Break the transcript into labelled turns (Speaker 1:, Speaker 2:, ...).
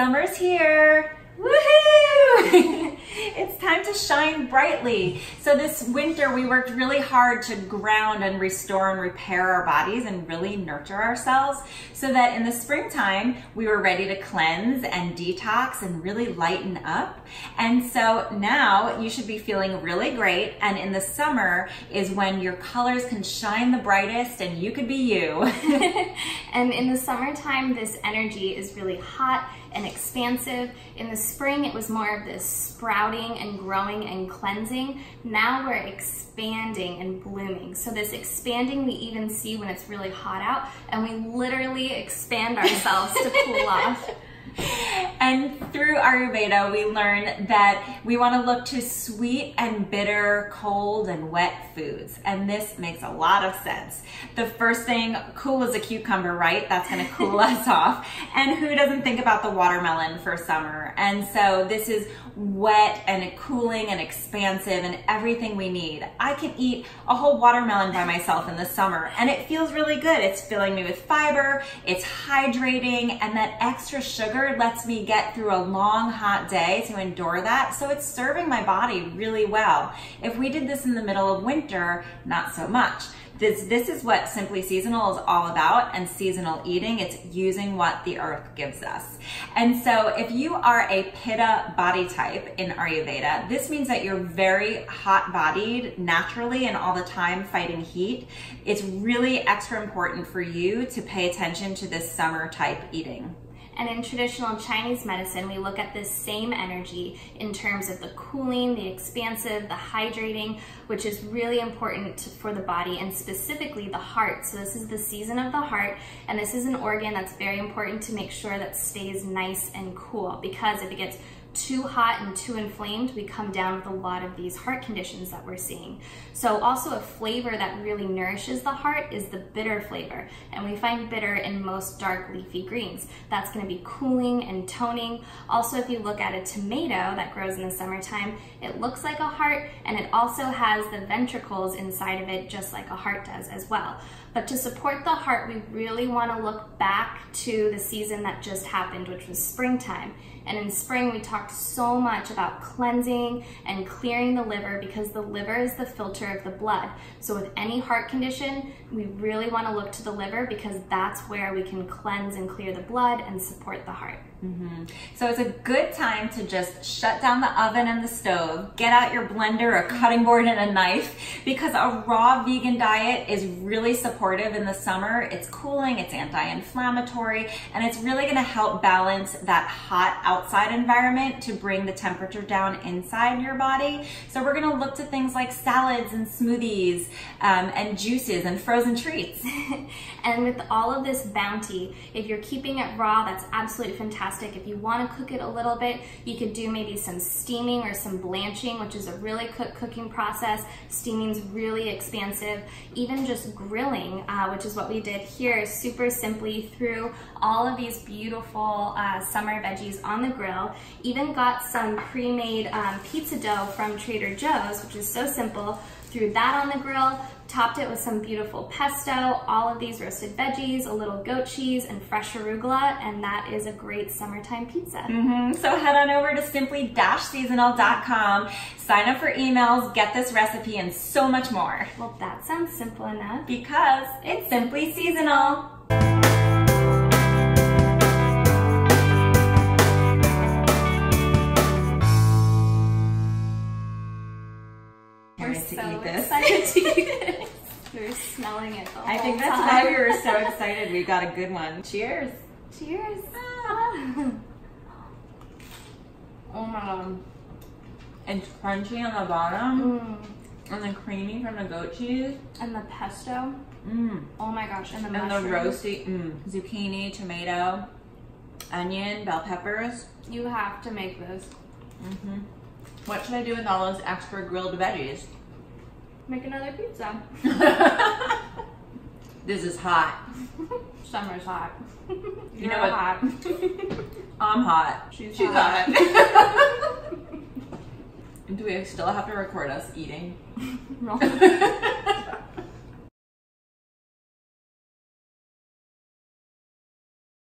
Speaker 1: Summer's here. Woohoo! It's time to shine brightly. So this winter we worked really hard to ground and restore and repair our bodies and really nurture ourselves so that in the springtime we were ready to cleanse and detox and really lighten up. And so now you should be feeling really great, and in the summer is when your colors can shine the brightest and you could be you.
Speaker 2: And in the summertime this energy is really hot and expansive. In the spring it was more of this sprouting and growing and cleansing. Now we're expanding and blooming. So this expanding we even see when it's really hot out, and we literally expand ourselves to cool off.
Speaker 1: And through Ayurveda, we learned that we want to look to sweet and bitter, cold and wet foods. And this makes a lot of sense. The first thing, cool as a cucumber, right? That's going to cool us off. And who doesn't think about the watermelon for summer? And so this is wet and cooling and expansive and everything we need. I can eat a whole watermelon by myself in the summer and it feels really good. It's filling me with fiber, it's hydrating, and that extra sugar lets me get through a long hot day to endure that. So it's serving my body really well. If we did this in the middle of winter, not so much. This is what Simply Seasonal is all about, and seasonal eating. It's using what the earth gives us. And so if you are a Pitta body type in Ayurveda, this means that you're very hot-bodied naturally and all the time fighting heat. It's really extra important for you to pay attention to this summer type eating.
Speaker 2: And in traditional Chinese medicine, we look at this same energy in terms of the cooling, the expansive, the hydrating, which is really important for the body and specifically the heart. So this is the season of the heart, and this is an organ that's very important to make sure that stays nice and cool, because if it gets too hot and too inflamed, we come down with a lot of these heart conditions that we're seeing. So also a flavor that really nourishes the heart is the bitter flavor, and we find bitter in most dark leafy greens. That's going to be cooling and toning. Also, if you look at a tomato that grows in the summertime, it looks like a heart, and it also has the ventricles inside of it just like a heart does as well. But to support the heart, we really want to look back to the season that just happened, which was springtime. And in spring, we talked so much about cleansing and clearing the liver, because the liver is the filter of the blood. So with any heart condition, we really want to look to the liver, because that's where we can cleanse and clear the blood and support the heart.
Speaker 1: So it's a good time to just shut down the oven and the stove, get out your blender, a cutting board and a knife, because a raw vegan diet is really supportive in the summer. It's cooling, it's anti-inflammatory, and it's really going to help balance that hot outside environment to bring the temperature down inside your body. So we're going to look to things like salads and smoothies and juices and frozen treats.
Speaker 2: And with all of this bounty, if you're keeping it raw, that's absolutely fantastic. If you want to cook it a little bit, you could do maybe some steaming or some blanching, which is a really quick cooking process. Steaming's really expansive. Even just grilling, which is what we did here, super simply threw all of these beautiful summer veggies on the grill. Even got some pre-made pizza dough from Trader Joe's, which is so simple. Threw that on the grill, topped it with some beautiful pesto, all of these roasted veggies, a little goat cheese, and fresh arugula, and that is a great summertime pizza.
Speaker 1: So head on over to simply-seasonal.com, sign up for emails, get this recipe, and so much more.
Speaker 2: Well, that sounds simple enough.
Speaker 1: Because it's Simply Seasonal.
Speaker 2: Excited to eat this. We were smelling it the whole time.
Speaker 1: I think that's why we were so excited. We got a good one. Cheers.
Speaker 2: Cheers. Oh my god.
Speaker 1: It's crunchy on the bottom and then creamy from the goat cheese.
Speaker 2: And the pesto. Oh my gosh. And the
Speaker 1: mushrooms. And the roasty zucchini, tomato, onion, bell peppers.
Speaker 2: You have to make this.
Speaker 1: What should I do with all those extra grilled veggies?
Speaker 2: Make another pizza.
Speaker 1: This is hot.
Speaker 2: Summer's hot.
Speaker 1: You know what?
Speaker 2: Hot.
Speaker 1: I'm hot.
Speaker 2: She's
Speaker 1: hot. Do we still have to record us eating?
Speaker 2: No.